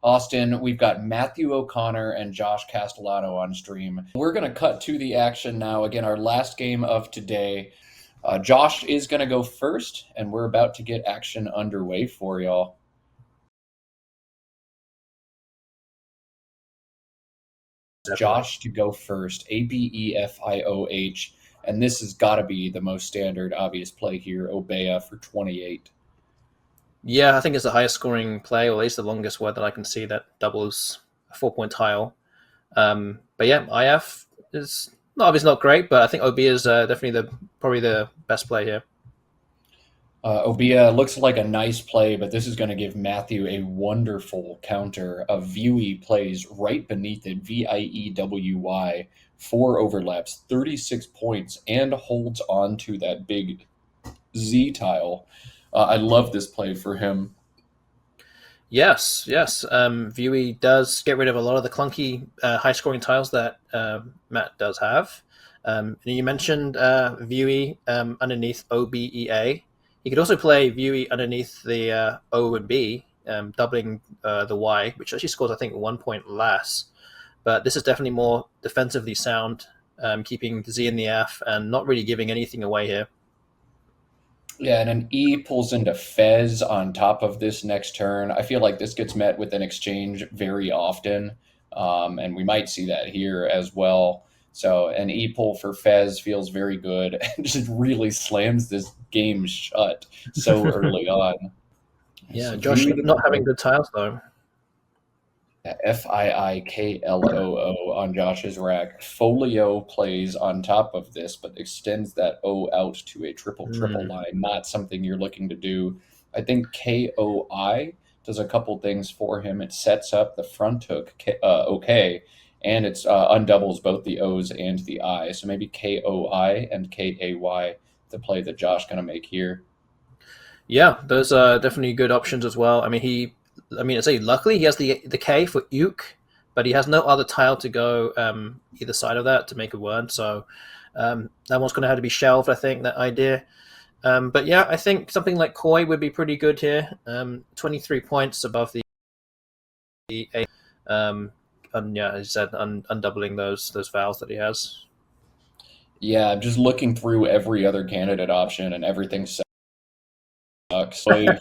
Austin, we've got Matthew O'Connor and Josh Castellano on stream. We're going to cut to the action now. Again, our last game of today. Josh is going to go first, and we're about to get action underway for y'all. Josh to go first, Abefioh, and this has got to be the most standard, obvious play here, Obeah for 28. Yeah, I think it's the highest scoring play, or at least the longest word that I can see that doubles a 4-point tile. But yeah, IF is obviously not great, but I think OB is definitely probably the best play here. Obeah looks like a nice play, but this is going to give Matthew a wonderful counter. Viewey plays right beneath it, Viewey, 4 overlaps, 36 points, and holds on to that big Z tile. I love this play for him. Yes. Viewey does get rid of a lot of the clunky high-scoring tiles that Matt does have. And you mentioned Viewey underneath OBEA. He could also play Viewey underneath the O and B, doubling the Y, which actually scores, I think, 1 point less. But this is definitely more defensively sound, keeping the Z in the F and not really giving anything away here. Yeah, and an E pulls into Fez on top of this next turn. I feel like this gets met with an exchange very often, and we might see that here as well. So an E pull for Fez feels very good and just really slams this game shut so early on. Yeah, So Josh not having good tiles, though. Fiikloo on Josh's rack. Folio plays on top of this, but extends that O out to a triple line. Not something you're looking to do. I think KOI does a couple things for him. It sets up the front hook, okay, and it's undoubles both the O's and the I. So maybe KOI and KAY, the play that Josh going to make here. Yeah, those are definitely good options as well. I mean, I say luckily he has the K for uke, but he has no other tile to go either side of that to make a word. So that one's going to have to be shelved, I think, that idea. But yeah, I think something like Koi would be pretty good here. 23 points above the A. And yeah, as I said, undoubling those vowels that he has. Yeah, I'm just looking through every other candidate option, and everything sucks.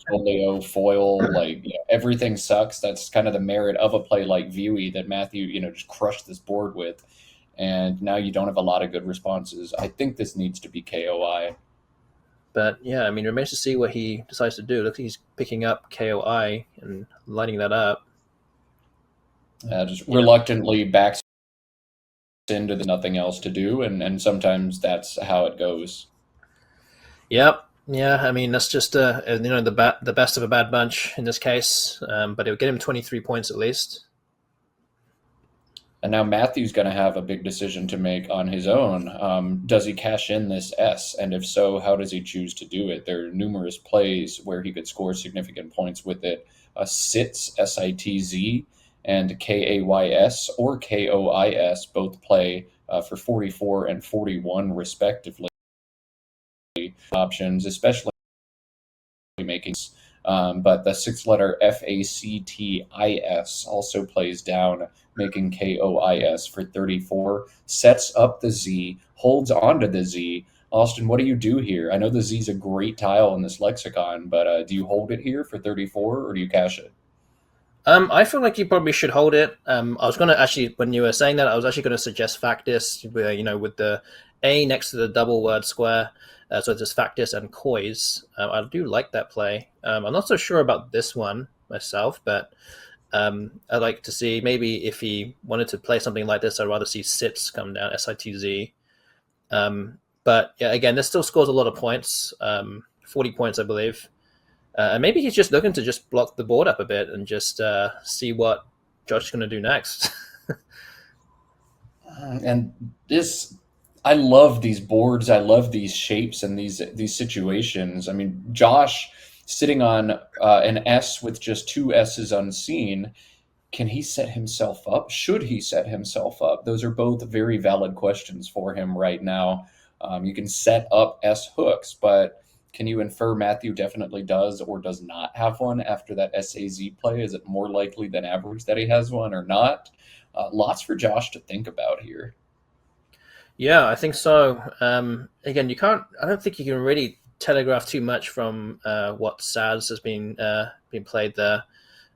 Folio, foil, everything sucks. That's kind of the merit of a play like Viewey that Matthew, just crushed this board with. And now you don't have a lot of good responses. I think this needs to be KOI. But yeah, I mean, it remains to see what he decides to do. Looks like he's picking up KOI and lighting that up. Just reluctantly backs into the nothing else to do, and sometimes that's how it goes. Yep. Yeah, I mean that's just the best of a bad bunch in this case, but it would get him 23 points at least. And now Matthew's going to have a big decision to make on his own. Does he cash in this S? And if so, how does he choose to do it? There are numerous plays where he could score significant points with it. Sitz, SITZ, and KAYS or KOIS both play for 44 and 41 respectively. Options, especially making, but the 6-letter FACTIS also plays down, making KOIS for 34, sets up the Z, holds onto the Z. Austin, what do you do here? I know the Z is a great tile in this lexicon, but do you hold it here for 34 or do you cash it? I feel like you probably should hold it. I was going to actually, when you were saying that, I was actually going to suggest Factis, with the A next to the double word square. So it's just Factis and Kois. I do like that play. I'm not so sure about this one myself, but I'd like to see maybe if he wanted to play something like this, I'd rather see Sitz come down, SITZ. But yeah, again, this still scores a lot of points, 40 points, I believe. And maybe he's just looking to just block the board up a bit and just see what Josh is going to do next. And this, I love these boards. I love these shapes and these situations. I mean, Josh sitting on an S with just 2 S's unseen. Can he set himself up? Should he set himself up? Those are both very valid questions for him right now. You can set up S hooks, but Can you infer Matthew definitely does or does not have one after that SAZ play? Is it more likely than average that he has one or not? Lots for Josh to think about here. Yeah, I think so. Again, you can't. I don't think you can really telegraph too much from what Saz has been played there.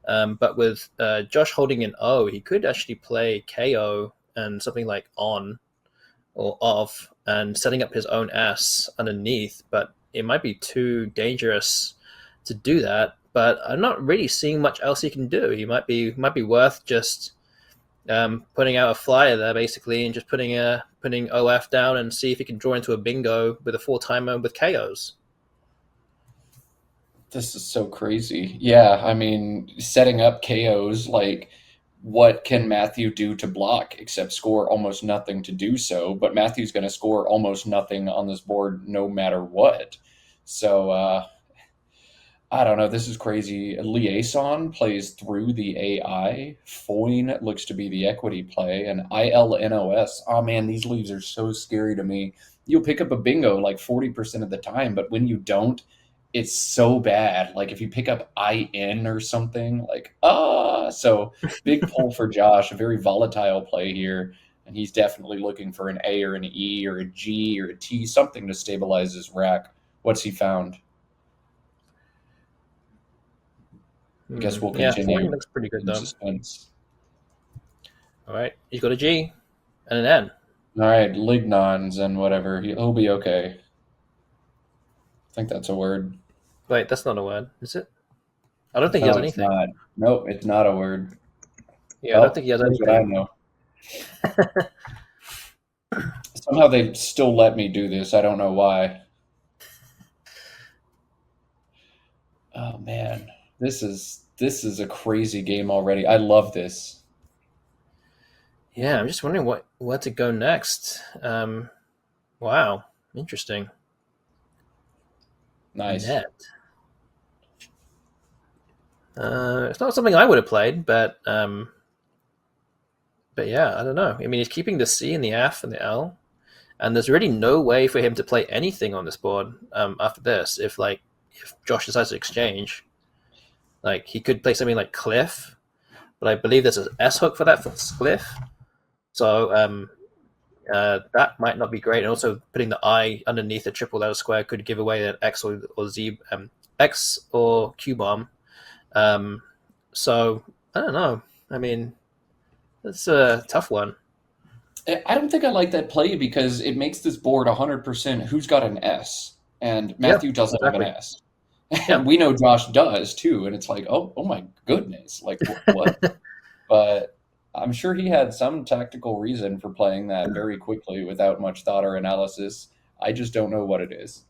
But with Josh holding an O, he could actually play KO and something like on or off and setting up his own S underneath. But it might be too dangerous to do that. But I'm not really seeing much else he can do. He might be worth just putting out a flyer there basically and just putting OF down and see if he can draw into a bingo with a 4-timer with KOs. This is so crazy. Yeah, I mean, setting up KOs, like, what can Matthew do to block except score almost nothing to do so? But Matthew's going to score almost nothing on this board no matter what. So, I don't know. This is crazy. Liaison plays through the AI. Foyne looks to be the equity play. And ILNOS. Oh man, these leaves are so scary to me. You'll pick up a bingo like 40% of the time, but when you don't, it's so bad. Like if you pick up IN or something, like, So big pull for Josh. A very volatile play here. And he's definitely looking for an A or an E or a G or a T, something to stabilize his rack. What's he found? I guess we'll Yeah, Foreign continue looks pretty good in though. suspense. All right, he's got a G and an N. All right, lignons and whatever. He'll be okay. I think that's a word. Wait, that's not a word, is it? I don't think he has No, it's anything. not. Nope, it's not a word. Yeah, I don't Oh, think he has here's what I anything. know. Somehow they still let me do this. I don't know why. Oh man, this is a crazy game already. I love this. Yeah, I'm just wondering where to go next. Wow, interesting. Nice. Net. It's not something I would have played, but yeah, I don't know. I mean, he's keeping the C and the F and the L, and there's really no way for him to play anything on this board after this. If Josh decides to exchange, like he could play something like Cliff, but I believe there's an S hook for that for Cliff. So that might not be great. And also putting the I underneath the triple letter square could give away an X or Z, X or Q bomb. Um, so I don't know. I mean, it's a tough one. I don't think I like that play because it makes this board 100% who's got an S, and Yeah, Matthew doesn't have an exactly. S. And Yep. we know Josh does too, and it's like, oh my goodness, like what? But I'm sure he had some tactical reason for playing that very quickly without much thought or analysis. I just don't know what it is.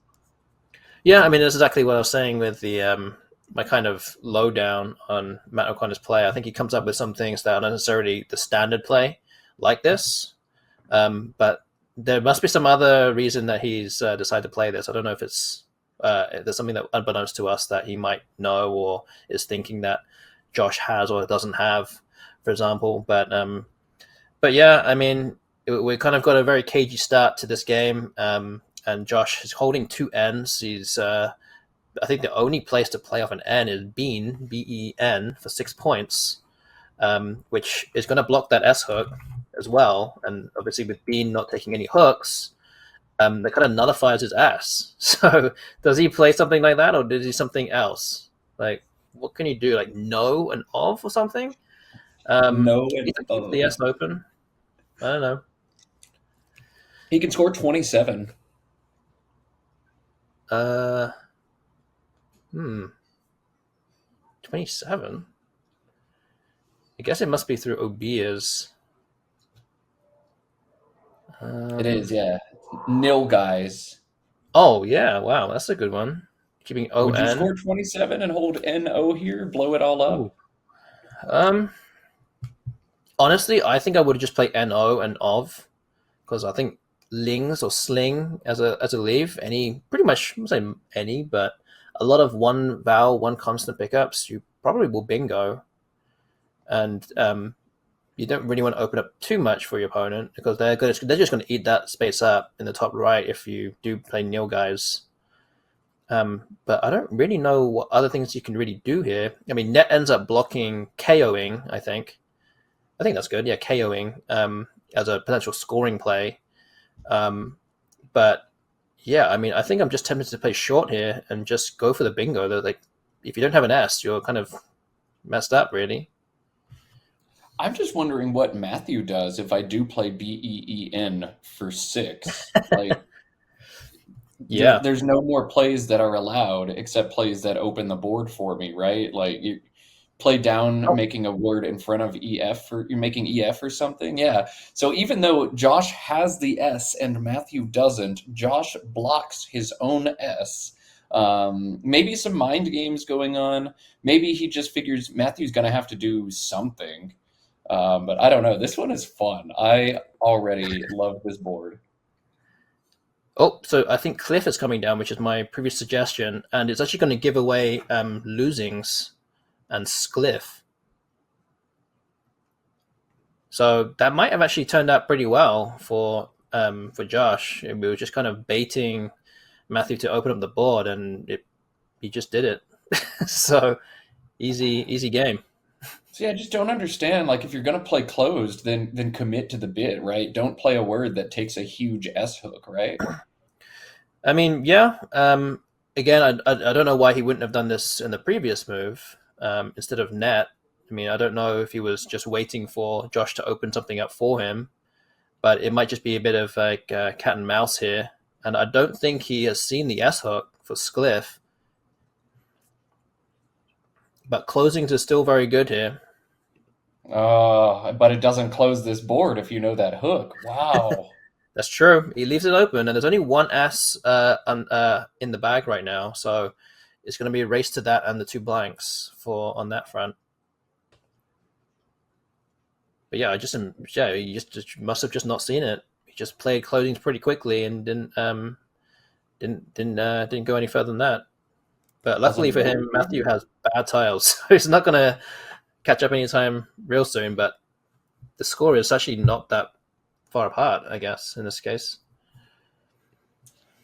Yeah, I mean that's exactly what I was saying with the my kind of lowdown on Matt O'Connor's play. I think he comes up with some things that are not necessarily the standard play like this, but there must be some other reason that he's decided to play this. I don't know if there's something that unbeknownst to us that he might know or is thinking that Josh has or doesn't have, for example. But yeah, I mean, we kind of got a very cagey start to this game, and Josh is holding two N's. He's, I think, the only place to play off an N is Bean, BEN, for 6 points, which is going to block that S hook as well. And obviously, with Bean not taking any hooks, that kind of nullifies his S. So, does he play something like that, or does he something else? Like, what can you do? Like, no and of or something? No He and keeps the oh. S open. I don't know. He can score 27. Uh, hmm, 27. I guess it must be through Obia's. It is, Um, yeah. Nil guys. oh yeah, wow, that's a good one. Keeping Would you ON. score 27 and hold NO here? Blow it all up? Ooh. Um, honestly, I think I would just play NO and of because I think lings or sling as a leave any pretty much I'm saying any, but a lot of one vowel, one consonant pickups you probably will bingo, and you don't really want to open up too much for your opponent because they're just going to eat that space up in the top right if you do play nil guys. But I don't really know what other things you can really do here. I mean, net ends up blocking KOing, I think. I think that's good. Yeah, KOing as a potential scoring play. Um, but yeah, I mean, I think I'm just tempted to play short here and just go for the bingo. That like, if you don't have an S, you're kind of messed up, really. I'm just wondering what Matthew does if I do play BEEN for 6. Like, Yeah. there's no more plays that are allowed except plays that open the board for me, right? Like you play down Oh, making a word in front of EF, or you're making EF or something. Yeah. So even though Josh has the S and Matthew doesn't, Josh blocks his own S. Maybe some mind games going on. Maybe he just figures Matthew's going to have to do something. But I don't know. This one is fun. I already love this board. oh, so I think Cliff is coming down, which is my previous suggestion, and it's actually going to give away losings and Scliff. So that might have actually turned out pretty well for Josh. We were just kind of baiting Matthew to open up the board, and he just did it. So easy game. See, I just don't understand. Like, if you're gonna play closed, then commit to the bit, right? Don't play a word that takes a huge S hook, right? I mean, yeah. Again, I don't know why he wouldn't have done this in the previous move instead of net. I mean, I don't know if he was just waiting for Josh to open something up for him, but it might just be a bit of like cat and mouse here. And I don't think he has seen the S hook for Scliff, but closings are still very good here. But it doesn't close this board if you know that hook. Wow. That's true. He leaves it open, and there's only one S in the bag right now, so it's going to be a race to that and the two blanks for on that front. But yeah, yeah, he just must have just not seen it. He just played closings pretty quickly and didn't go any further than that. But luckily Doesn't for know. him, Matthew has bad tiles, so he's not going to catch up anytime real soon. But the score is actually not that far apart, I guess, in this case.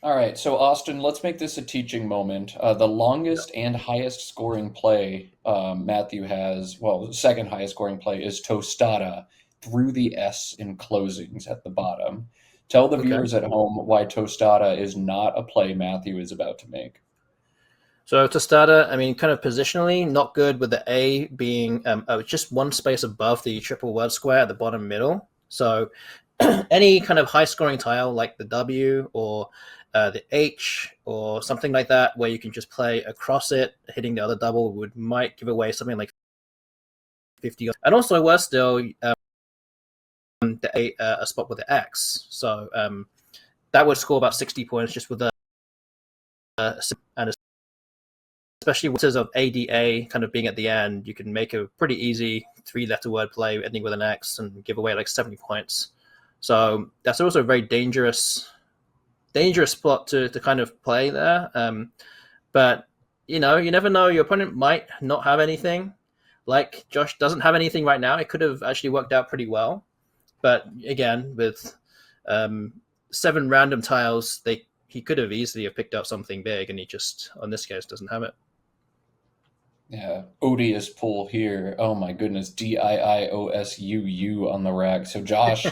All right, so Austin, let's make this a teaching moment. The longest and highest scoring play Matthew has, well, the second highest scoring play is Tostada through the S in closings at the bottom. Tell the Okay. viewers at home why Tostada is not a play Matthew is about to make. So to starter, I mean, kind of positionally, not good with the A being just one space above the triple word square at the bottom middle. So any kind of high scoring tile like the W or the H or something like that, where you can just play across it, hitting the other double might give away something like 50. And also worse still, a spot with the X. So that would score about 60 points just with the and especially with of ADA kind of being at the end, you can make a pretty easy three-letter word play ending with an X and give away like 70 points. So that's also a very dangerous spot to kind of play there. But you know, you never know. Your opponent might not have anything. Like Josh doesn't have anything right now. It could have actually worked out pretty well. But again, with 7 random tiles, he could have easily have picked up something big, and he just, on this case, doesn't have it. Yeah, odious pull here. Oh my goodness, DIIOSUU on the rack. So Josh,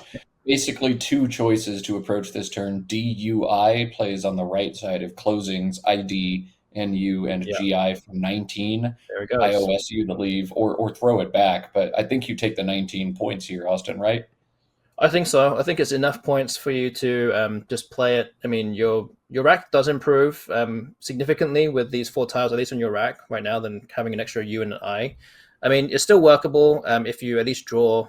basically two choices to approach this turn. DUI plays on the right side of closings, ID, NU, and Yeah, GI from 19. there it goes. IOSU to leave or throw it back. But I think you take the 19 points here, Austin, right? I think so. I think it's enough points for you to just play it. I mean, your rack does improve significantly with these 4 tiles, at least on your rack right now, than having an extra U and an I. I mean, it's still workable if you at least draw,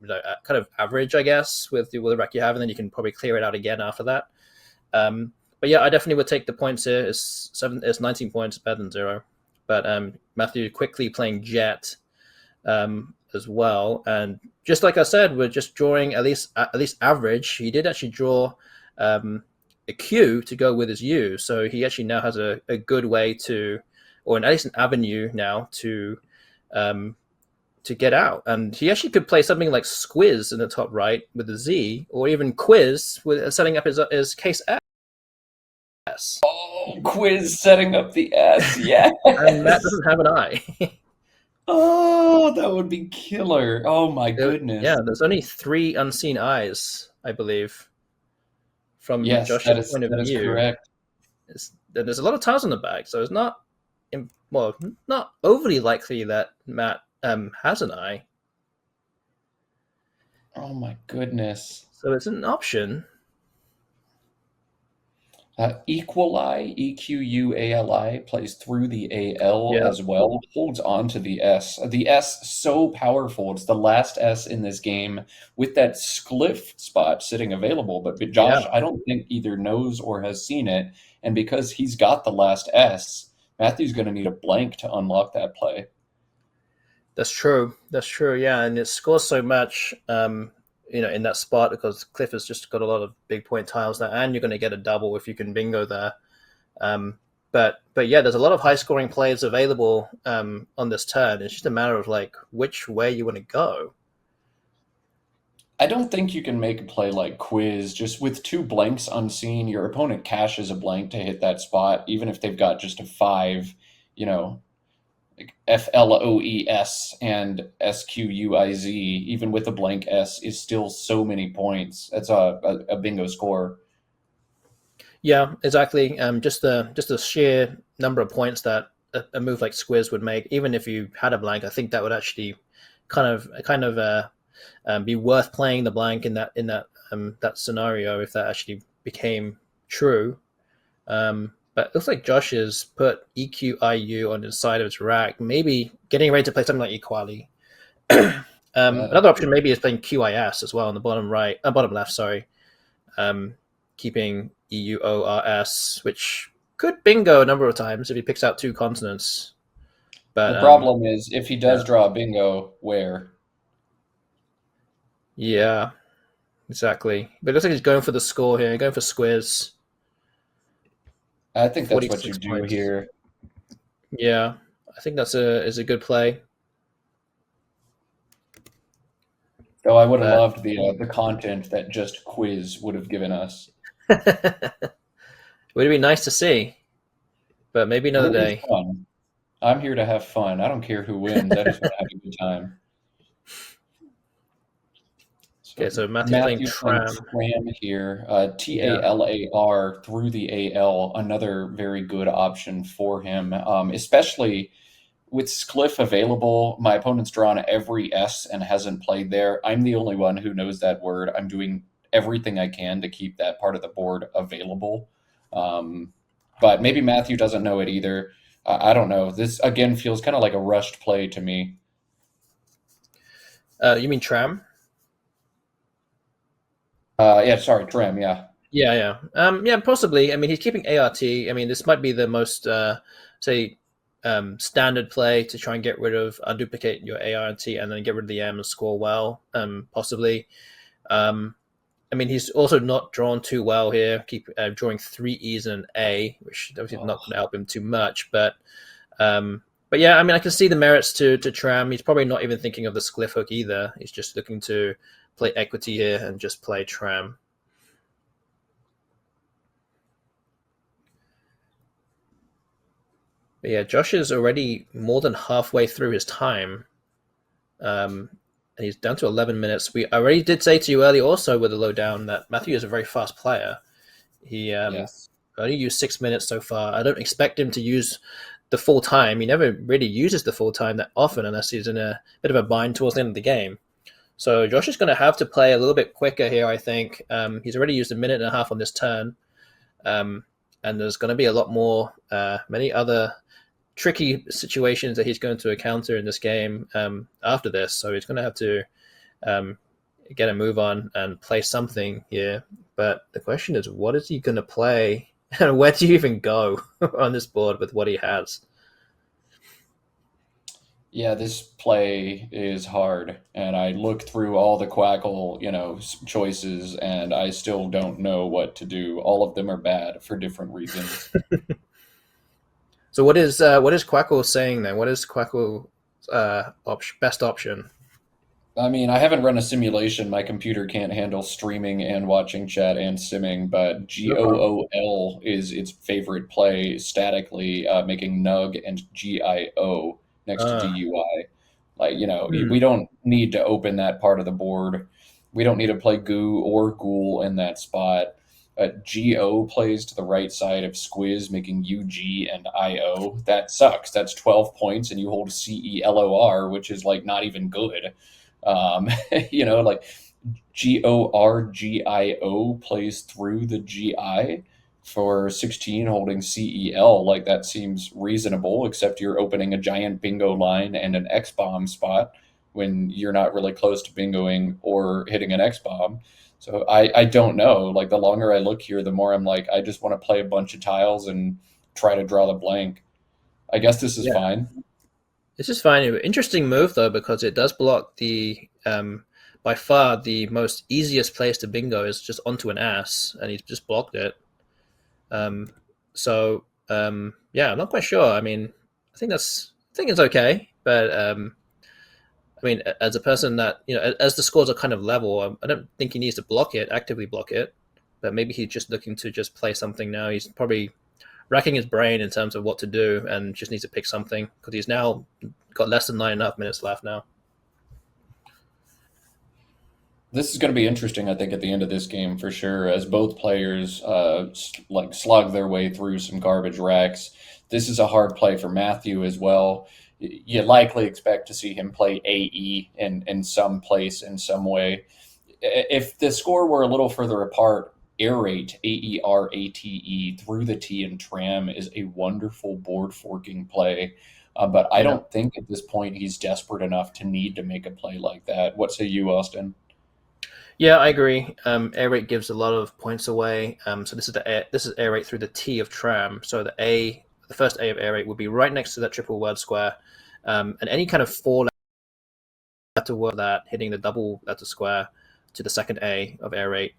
kind of average, I guess, with the rack you have, and then you can probably clear it out again after that. But yeah, I definitely would take the points here. It's 19 points better than 0. But Matthew quickly playing Jet as well. And just like I said, we're just drawing at least average. He did actually draw a Q to go with his U, so he actually now has a good way to, or at least an avenue now to get out. And he actually could play something like Squiz in the top right with a Z, or even Quiz with setting up his case F. S. Oh, quiz setting up the S. And Matt Yes. doesn't have an I. Oh, that would be killer. Oh my Yeah, goodness. there's only 3 unseen eyes, I believe, from Yes, Josh's point of that is view. correct. There's a lot of tiles on the bag, so it's not well, not overly likely that Matt has an eye. Oh my goodness. So it's an option. Equali, EQUALI, plays through the AL Yeah, as well, holds on to the S. The S so powerful. It's the last S in this game with that Scliff spot sitting available. But Josh, yeah, I don't think either knows or has seen it. And because he's got the last S, Matthew's going to need a blank to unlock that play. that's true. That's true. Yeah, and it scores so much, in that spot because Cliff has just got a lot of big point tiles there, and you're going to get a double if you can bingo there. Um, but yeah, there's a lot of high scoring plays available on this turn. It's just a matter of like which way you want to go. I don't think you can make a play like Quiz just with two blanks unseen. Your opponent cashes a blank to hit that spot, even if they've got just a five, you know, like FLOES and SQUIZ, even with a blank S, is still so many points. That's a bingo score. Yeah, exactly. Just the sheer number of points that a move like Squiz would make, even if you had a blank, I think that would actually kind of be worth playing the blank in that scenario if that actually became true. But it looks like Josh has put EQIU on the side of his rack, maybe getting ready to play something like Equality. Uh, Another option maybe is playing QIS as well on the bottom right, bottom left. Sorry, keeping EUORS, which could bingo a number of times if he picks out 2 consonants. But the problem is if he yeah, does draw a bingo, where? yeah, exactly. But it looks like he's going for the score here, going for Squiz, I think that's what you 46 do points. here. Yeah, I think that's a good play. Though I would have But loved the content that just Quiz would have given us. would be nice to see, but maybe It another would be day. fun. I'm here to have fun. I don't care who wins. I just want to have a good time. Okay, So so Matthew's playing Matthew playing Tram. Tram here, Yeah, TALAR through the AL, another very good option for him, especially with Scliff available. My opponent's drawn every S and hasn't played there. I'm the only one who knows that word. I'm doing everything I can to keep that part of the board available. Um, but maybe Matthew doesn't know it either. I don't know. This again feels kind of like a rushed play to me. you mean Tram? Yeah, sorry, Tram. Yeah. Yeah, yeah, yeah, possibly. I mean, he's keeping ART. I mean, this might be the most, say, standard play to try and get rid of, unduplicate your ART, and then get rid of the M and score well. Possibly. Um, I mean, he's also not drawn too well here. Keep drawing 3 E's and an A, which obviously is not going to help him too much. But yeah, I mean, I can see the merits to Tram. He's probably not even thinking of the Scliff hook either. He's just looking to play equity here and just play Tram. But yeah, Josh is already more than halfway through his time. And he's down to 11 minutes. I already did say to you earlier also with the lowdown that Matthew is a very fast player. He Yes. only used 6 minutes so far. I don't expect him to use the full time. He never really uses the full time that often unless he's in a bit of a bind towards the end of the game. So Josh is going to have to play a little bit quicker here, I think. He's already used a minute and a half on this turn. And there's going to be a lot more, many other tricky situations that he's going to encounter in this game after this. So he's going to have to um, get a move on and play something here. But the question is, what is he going to play? And where do you even go on this board with what he has? Yeah, this play is hard, and I look through all the Quackle, choices, and I still don't know what to do. All of them are bad for different reasons. So what is Quackle saying then? What is Quackle's best option? I mean, I haven't run a simulation. My computer can't handle streaming and watching chat and simming, but No problem. GOOL is its favorite play statically, making NUG and GIO next to Uh, DUI. Like, hmm. we don't need to open that part of the board. We don't need to play Goo or Ghoul in that spot. GO plays to the right side of Squiz, making UG and IO. That sucks. That's 12 points, and you hold CELOR, which is like not even good. Um, like GORGIO plays through the GI for 16 holding CEL. Like that seems reasonable, except you're opening a giant bingo line and an X bomb spot when you're not really close to bingoing or hitting an X bomb. So I don't know. Like the longer I look here, the more I'm like, I just want to play a bunch of tiles and try to draw the blank. I guess this is Yeah, fine. this is fine. Interesting move though, because it does block the by far the most easiest place to bingo is just onto an ass, and he's just blocked it. Um, yeah, I'm not quite sure. I mean, I think it's okay, but I mean, as a person that as the scores are kind of level, I don't think he needs to block it, actively block it. But maybe he's just looking to just play something now. He's probably racking his brain in terms of what to do, and just needs to pick something because he's now got less than 9.5 minutes left now. This is going to be interesting, I think, at the end of this game for sure, as both players like slog their way through some garbage racks. This is a hard play for Matthew as well. You likely expect to see him play AE in some place in some way. If the score were a little further apart, Aerate, AERATE, through the T and Tram is a wonderful board forking play. But I Yeah. don't think at this point he's desperate enough to need to make a play like that. What say you, Austin? Yeah, I agree. Air rate gives a lot of points away. So this is air rate through the T of tram. So the first A of air rate would be right next to that triple word square, and any kind of four letter word that hitting the double letter square to the second A of air rate.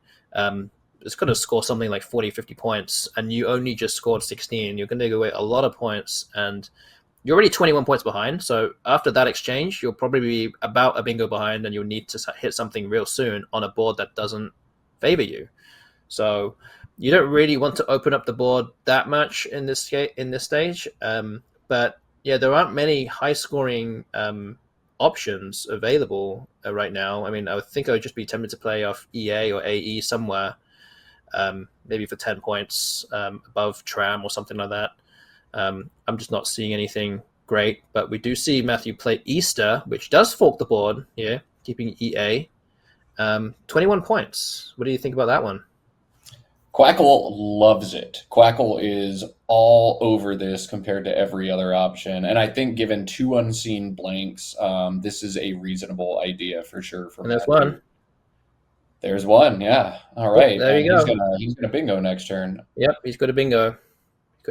It's going to score something like 40, 50 points, and you only just scored 16. You're going to go away a lot of points, and you're already 21 points behind. So after that exchange, you'll probably be about a bingo behind, and you'll need to hit something real soon on a board that doesn't favor you. So you don't really want to open up the board that much in this stage. But yeah, there aren't many high scoring options available right now. I mean, I would think I would just be tempted to play off EA or AE somewhere, maybe for 10 points above tram or something like that. I'm just not seeing anything great, but we do see Matthew play Easter, which does fork the board here, keeping EA. 21 points. What do you think about that one? Quackle loves it. Quackle is all over this compared to every other option. And I think, given two unseen blanks, this is a reasonable idea for sure for And there's one. Matthew. There's one, yeah. All Yep, right, there and you go. he's gonna bingo next turn. Yep, he's got a bingo.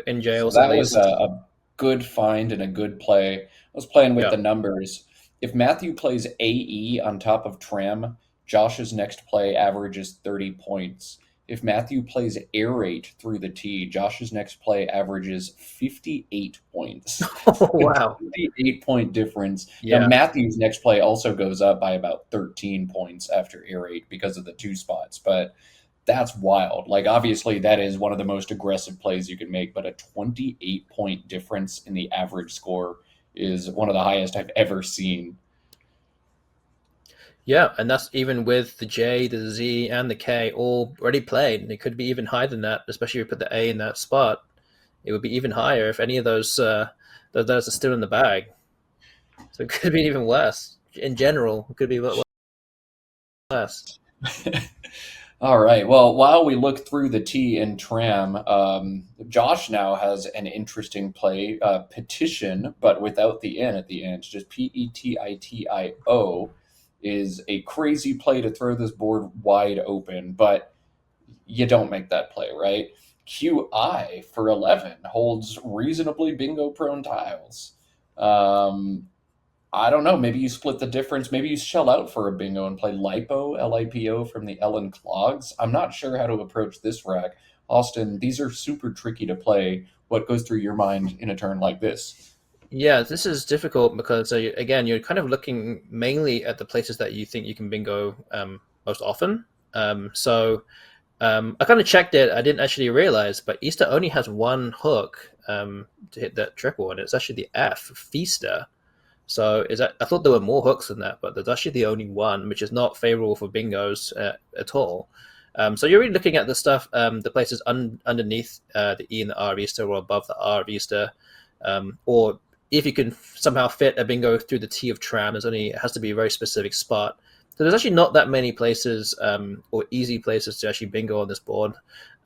In So jails at that was least. a good find and a good play. I was playing with Yeah. the numbers. If Matthew plays AE on top of Tram, Josh's next play averages 30 points. If Matthew plays Aerate through the T, Josh's next play averages 58 points. Oh, A wow. 28-point difference. Now, Yeah. Matthew's next play also goes up by about 13 points after Aerate because of the two spots, but that's wild. Like, obviously, that is one of the most aggressive plays you can make, but a 28-point difference in the average score is one of the highest I've ever seen. Yeah, and that's even with the J, the Z, and the K all already played. And it could be even higher than that, especially if you put the A in that spot. It would be even higher if any of those are still in the bag. So it could be even worse. In general, it could be a lot worse. All right. Well, while we look through the T and Tram, Josh now has an interesting play, petition, but without the N at the end. Just PETITIO is a crazy play to throw this board wide open, but you don't make that play, right? QI for 11 holds reasonably bingo prone tiles. Um, I don't know. Maybe you split the difference. Maybe you shell out for a bingo and play LiPo, LIPO from the Ellen Clogs. I'm not sure how to approach this rack. Austin, these are super tricky to play. What goes through your mind in a turn like this? Yeah, this is difficult because again, you're kind of looking mainly at the places that you think you can bingo most often. I kind of checked it. I didn't actually realize, but Easter only has one hook to hit that triple, and it's actually the F, Feaster. So is that? I thought there were more hooks than that, but there's actually the only one, which is not favorable for bingos at all. So you're really looking at the stuff, the places underneath the E and the R of Easter, or above the R of Easter, or if you can somehow fit a bingo through the T of Tram, it has to be a very specific spot. So there's actually not that many places or easy places to actually bingo on this board.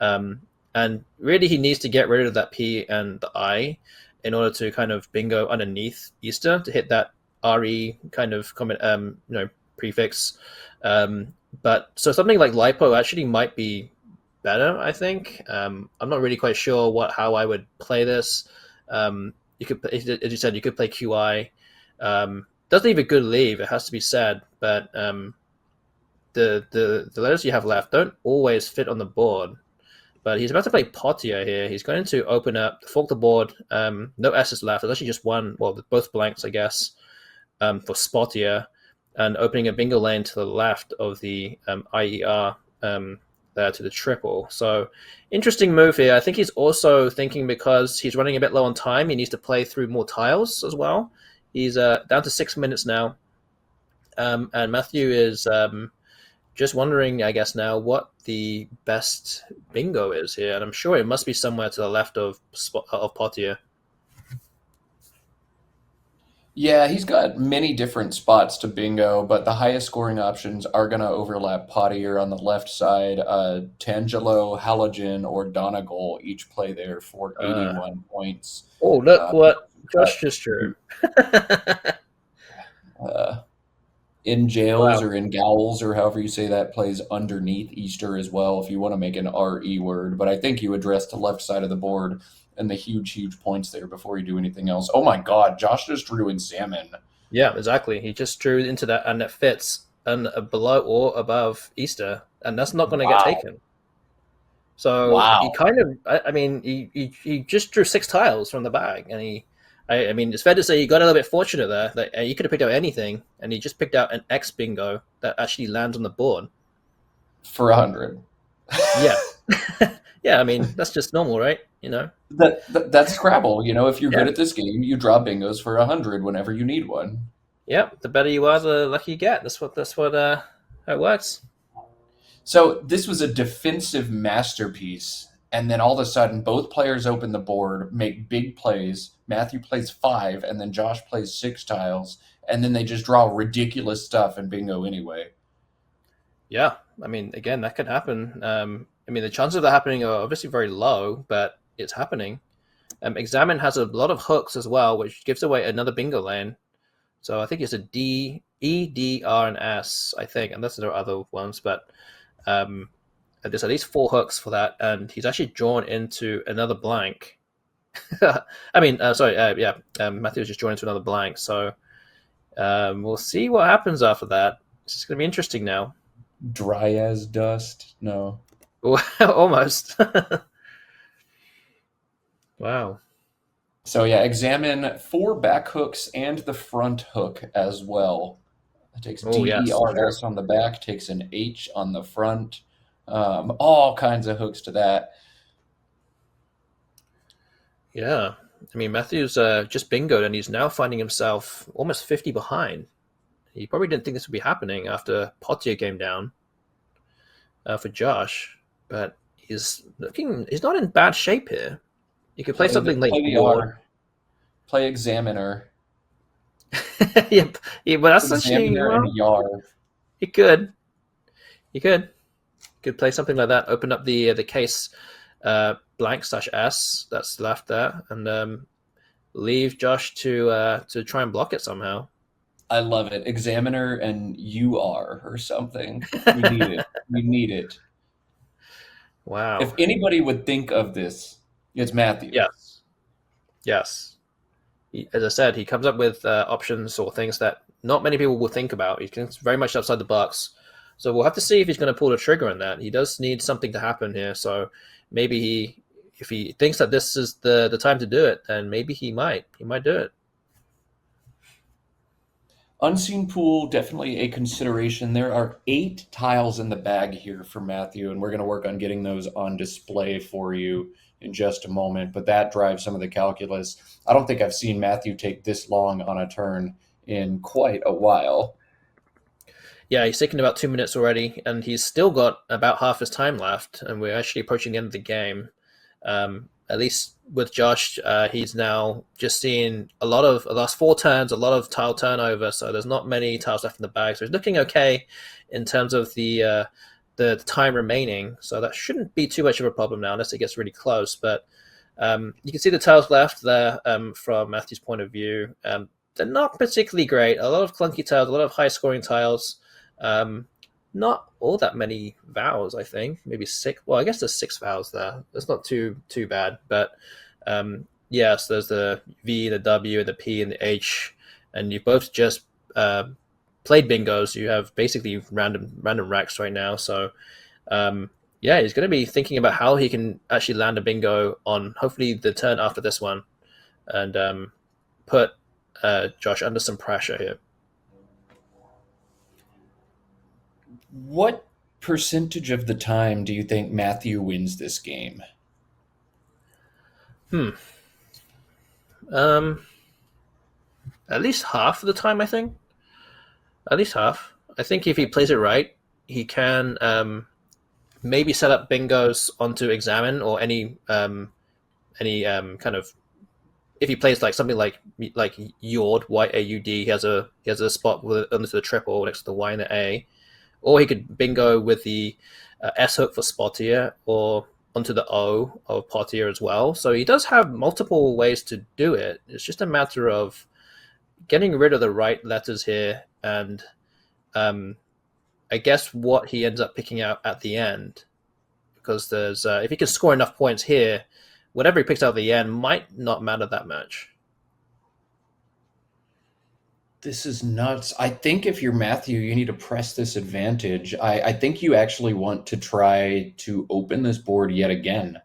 And really, he needs to get rid of that P and the I in order to kind of bingo underneath Easter to hit that RE kind of comment, prefix. But so something like lipo actually might be better. I think I'm not really quite sure how I would play this. You could, as you said, you could play QI. Doesn't leave a good leave. It has to be said, but the letters you have left don't always fit on the board. But he's about to play Potier here. He's going to open up, fork the board. No S's left. There's actually just one. Well, both blanks, I guess, for Spotier, and opening a bingo lane to the left of the IER there to the triple. So interesting move here. I think he's also thinking because he's running a bit low on time, he needs to play through more tiles as well. He's down to 6 minutes now, and Matthew is just wondering, I guess now, what the best bingo is here, and I'm sure it must be somewhere to the left of Potier. Yeah, he's got many different spots to bingo, but the highest scoring options are going to overlap Potier on the left side. Tangelo, Halogen, or Donegal each play there for Uh, 81 points. oh, look what Got Josh just drew. uh, in jails Wow. or in gowls or however you say that plays underneath Easter as well if you want to make an RE word. But I think you address the left side of the board and the huge points there before you do anything else. Oh my God, Josh just drew in salmon. Yeah, exactly. He just drew into that, and it fits and below or above Easter, and that's not going to get Wow. taken. So he Wow. kind of, I mean, he just drew six tiles from the bag, and I mean, it's fair to say he got a little bit fortunate there. That he could have picked out anything, and he just picked out an X bingo that actually lands on the board. For 100. Yeah, yeah. I mean, that's just normal, right? You know. That's Scrabble. You know, if you're Yeah, good at this game, you draw bingos for 100 whenever you need one. yeah. The better you are, the luckier you get. That's what how it works. So this was a defensive masterpiece. And then all of a sudden, both players open the board, make big plays. Matthew plays five, and then Josh plays six tiles. And then they just draw ridiculous stuff and bingo anyway. Yeah, I mean, again, that could happen. I mean, the chances of that happening are obviously very low, but it's happening. Examine has a lot of hooks as well, which gives away another bingo lane. So I think it's a D, E, D, R, and S, I think, unless there are other ones, but um, there's at least four hooks for that, and he's actually drawn into another blank. I mean, sorry, yeah, Matthew's just drawn into another blank. So we'll see what happens after that. It's going to be interesting now. Dry as dust. No. Almost. Wow. So yeah, examine four back hooks and the front hook as well. It takes Oh yes, sure. DERS on the back, takes an H on the front. All kinds of hooks to that. Yeah. I mean, Matthews just bingoed, and he's now finding himself almost 50 behind. He probably didn't think this would be happening after Potier came down for Josh, but he's not in bad shape here. You could play something like Play the War. R. Play examiner. Yep. Yeah, but that's actually, Examiner and well, Yar. he could. He could play something like that. Open up the case blank slash S that's left there, and leave Josh to try and block it somehow. I love it. Examiner and UR or something. We need it. We need it. If Wow. anybody would think of this, it's Matthew. Yes. Yes. As I said, he comes up with options or things that not many people will think about. He's very much outside the box. So we'll have to see if he's going to pull the trigger on that. He does need something to happen here. So maybe if he thinks that this is the time to do it, then maybe he might do it. Unseen pool, definitely a consideration. There are 8 tiles in the bag here for Matthew, and we're going to work on getting those on display for you in just a moment. But that drives some of the calculus. I don't think I've seen Matthew take this long on a turn in quite a while. Yeah, he's taken about 2 minutes already, and he's still got about half his time left, and we're actually approaching the end of the game. At least with Josh, he's now just seen a lot of the last 4 turns, a lot of tile turnover, so there's not many tiles left in the bag. So he's looking okay in terms of the time remaining. So that shouldn't be too much of a problem now, unless it gets really close. But you can see the tiles left there from Matthew's point of view. They're not particularly great. A lot of clunky tiles, a lot of high scoring tiles. Um, Not all that many vowels, I think. Maybe 6. Well, I guess there's 6 vowels there. That's not too bad. But yes, there's the V, the W, and the P, and the H. And you both just played bingo, so you have basically random racks right now. So yeah, he's going to be thinking about how he can actually land a bingo on hopefully the turn after this one, and put Josh under some pressure here. What percentage of the time do you think Matthew wins this game? Hmm. Um, at least half of the time, I think. At least half. I think if he plays it right, he can maybe set up bingos onto examine or any kind of, if he plays like something like Yaud, Yaud, he has a spot with under the triple next to the Y and the A, or he could bingo with the S hook for Spottier or onto the O of Pottier as well. So he does have multiple ways to do it. It's just a matter of getting rid of the right letters here, and um, I guess what he ends up picking out at the end, because there's if he can score enough points here, whatever he picks out at the end might not matter that much. This is nuts. I think if you're Matthew, you need to press this advantage. I think you actually want to try to open this board yet again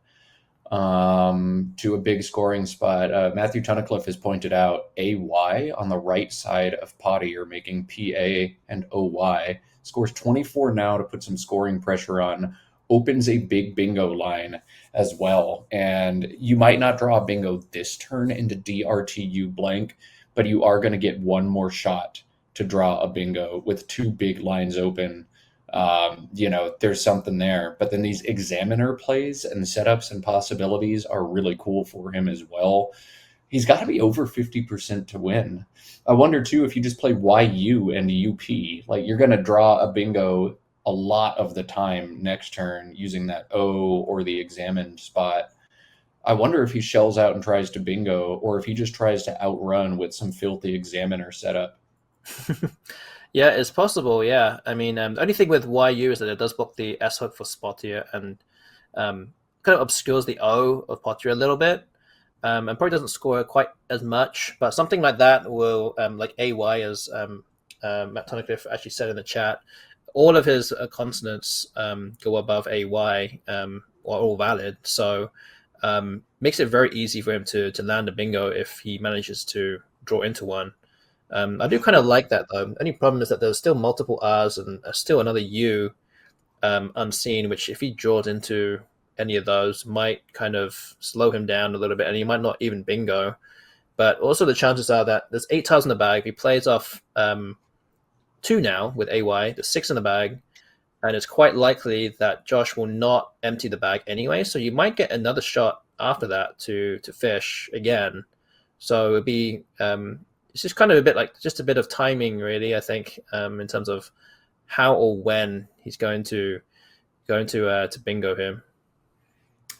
to a big scoring spot. Matthew Tunnicliffe has pointed out AY on the right side of Potty, or making PA and OY. Scores 24 now to put some scoring pressure on. Opens a big bingo line as well. And you might not draw a bingo this turn into DRTU blank, but you are going to get one more shot to draw a bingo with 2 big lines open. There's something there. But then these examiner plays and setups and possibilities are really cool for him as well. He's got to be over 50% to win. I wonder too if you just play YU and UP, like you're going to draw a bingo a lot of the time next turn using that O or the examined spot. I wonder if he shells out and tries to bingo, or if he just tries to outrun with some filthy examiner setup. Yeah, it's possible. Yeah, I mean, the only thing with YU is that it does block the S hook for Spottier, and kind of obscures the O of Pottier a little bit, and probably doesn't score quite as much. But something like that will, like AY, as Matt Tunnicliffe actually said in the chat, all of his consonants go above AY, are all valid. So makes it very easy for him to land a bingo if he manages to draw into one. I do kind of like that though. Only problem is that there's still multiple R's and still another U unseen, which if he draws into any of those might kind of slow him down a little bit, and he might not even bingo. But also the chances are that there's 8 tiles in the bag. If he plays off 2 now with AY, there's 6 in the bag, and it's quite likely that Josh will not empty the bag anyway. So you might get another shot after that to fish again. So it'd be it's just kind of a bit like just a bit of timing, really. I think in terms of how or when he's going to bingo him.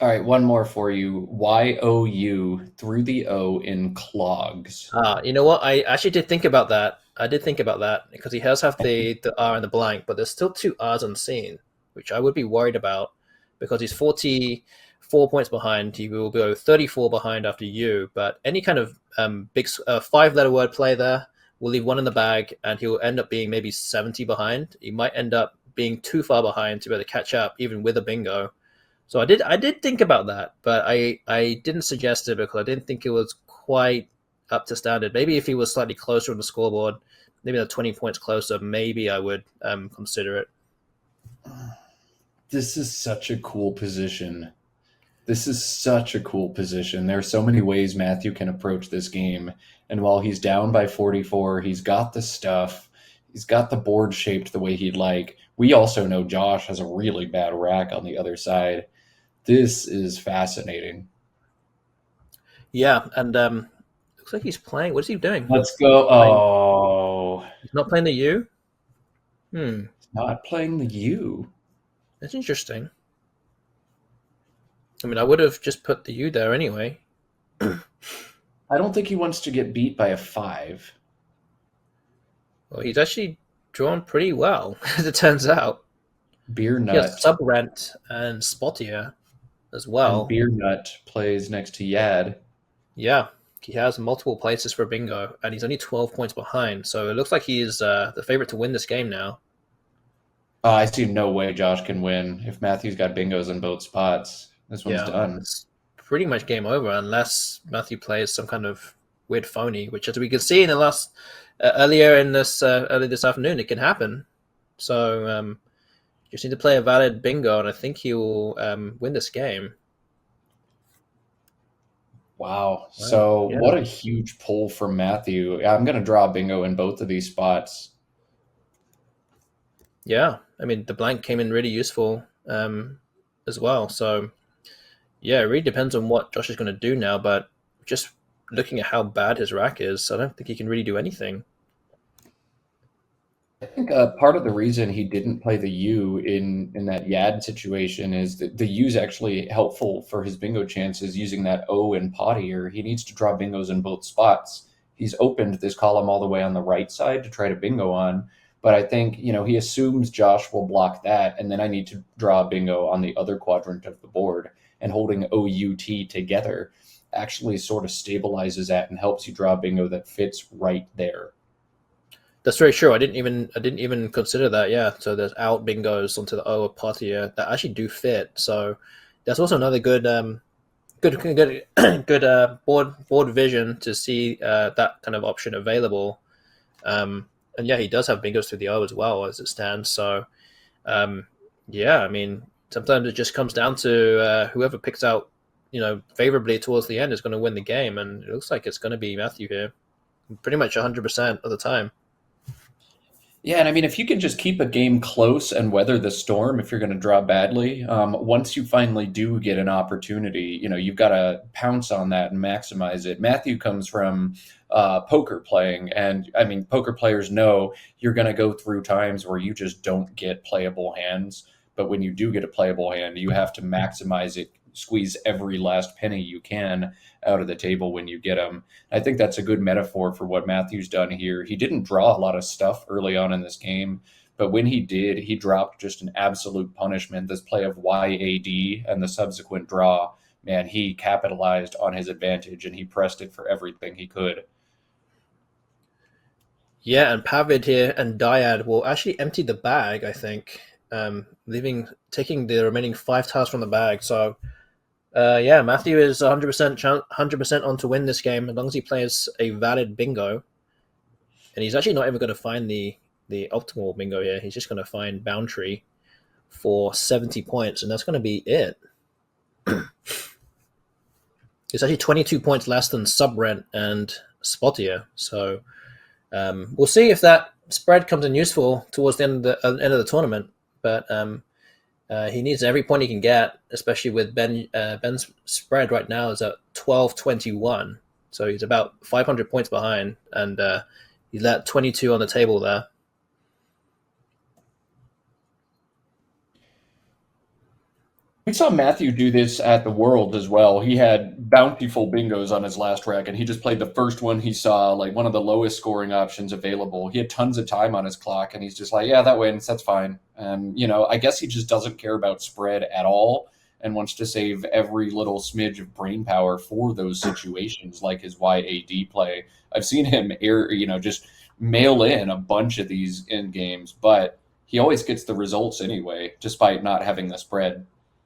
All right, one more for you. YOU through the O in clogs. You know what? I actually did think about that. I did think about that because he does have the R in the blank, but there's still 2 R's unseen, which I would be worried about because he's 44 points behind. He will go 34 behind after you, but any kind of big 5-letter word play there will leave 1 in the bag, and he will end up being maybe 70 behind. He might end up being too far behind to be able to catch up, even with a bingo. So I did think about that, but I didn't suggest it because I didn't think it was quite up to standard. Maybe if he was slightly closer on the scoreboard, maybe they're 20 points closer, maybe I would consider it. This is such a cool position. This is such a cool position. There are so many ways Matthew can approach this game. And while he's down by 44, he's got the stuff. He's got the board shaped the way he'd like. We also know Josh has a really bad rack on the other side. This is fascinating. Yeah, and looks like he's playing. What is he doing? Let's go. Playing, Oh, he's not playing the U. Hmm, not playing the U. that's interesting. I mean, I would have just put the U there anyway. I don't think he wants to get beat by a 5. Well, he's actually drawn pretty well, as it turns out. Beer He has Nut. Subrent and Spottier as And well. Beer Nut plays next to Yad. Yeah, he has multiple places for bingo, and he's only 12 points behind. So it looks like he's the favorite to win this game now. I see no way Josh can win if Matthew's got bingos in both spots. This one's Yeah, done. it's pretty much game over unless Matthew plays some kind of weird phony, which, as we can see in the last earlier in this early this afternoon, it can happen. So just need to play a valid bingo, and I think he will win this game. Wow. Wow. So Yeah. what a huge pull from Matthew. I'm going to draw bingo in both of these spots. Yeah, I mean the blank came in really useful as well. So yeah, it really depends on what Josh is going to do now. But just looking at how bad his rack is, I don't think he can really do anything. I think part of the reason he didn't play the U in that Yad situation is that the U is actually helpful for his bingo chances using that O in Pottier. He needs to draw bingos in both spots. He's opened this column all the way on the right side to try to bingo on, but I think, he assumes Josh will block that, and then I need to draw a bingo on the other quadrant of the board. And holding OUT together actually sort of stabilizes that and helps you draw a bingo that fits right there. That's very true. I didn't even consider that. Yeah. So there's out bingos onto the O of Pottier that actually do fit. So that's also another good good board vision to see that kind of option available. And yeah, he does have bingos through the O as well as it stands. So yeah, I mean sometimes it just comes down to whoever picks out favorably towards the end is going to win the game, and it looks like it's going to be Matthew here, pretty much 100% of the time. Yeah, and I mean, if you can just keep a game close and weather the storm, if you're going to draw badly, once you finally do get an opportunity, you've got to pounce on that and maximize it. Matthew comes from poker playing, and I mean, poker players know you're going to go through times where you just don't get playable hands. But when you do get a playable hand, you have to maximize it, squeeze every last penny you can out of the table when you get them. I think that's a good metaphor for what Matthew's done here. He didn't draw a lot of stuff early on in this game, but when he did, he dropped just an absolute punishment. This play of YAD and the subsequent draw, man, he capitalized on his advantage and he pressed it for everything he could. Yeah, and Pavid here and Dyad will actually empty the bag, I think, taking the remaining 5 tiles from the bag. So yeah, Matthew is 100% on to win this game as long as he plays a valid bingo. And he's actually not even going to find the optimal bingo here. He's just going to find Boundary for 70 points, and that's going to be it. It's actually 22 points less than Subrent and Spottier. So we'll see if that spread comes in useful towards the end of the tournament. But he needs every point he can get, especially with Ben's spread right now is at 12-21. So he's about 500 points behind, and he's let 22 on the table there. We saw Matthew do this at the World as well. He had bountiful bingos on his last rack, and he just played the first one he saw, like one of the lowest scoring options available. He had tons of time on his clock, and he's just like, yeah, that wins. That's fine. And, I guess he just doesn't care about spread at all and wants to save every little smidge of brain power for those situations, like his YAD play. I've seen him just mail in a bunch of these end games, but he always gets the results anyway, despite not having the spread.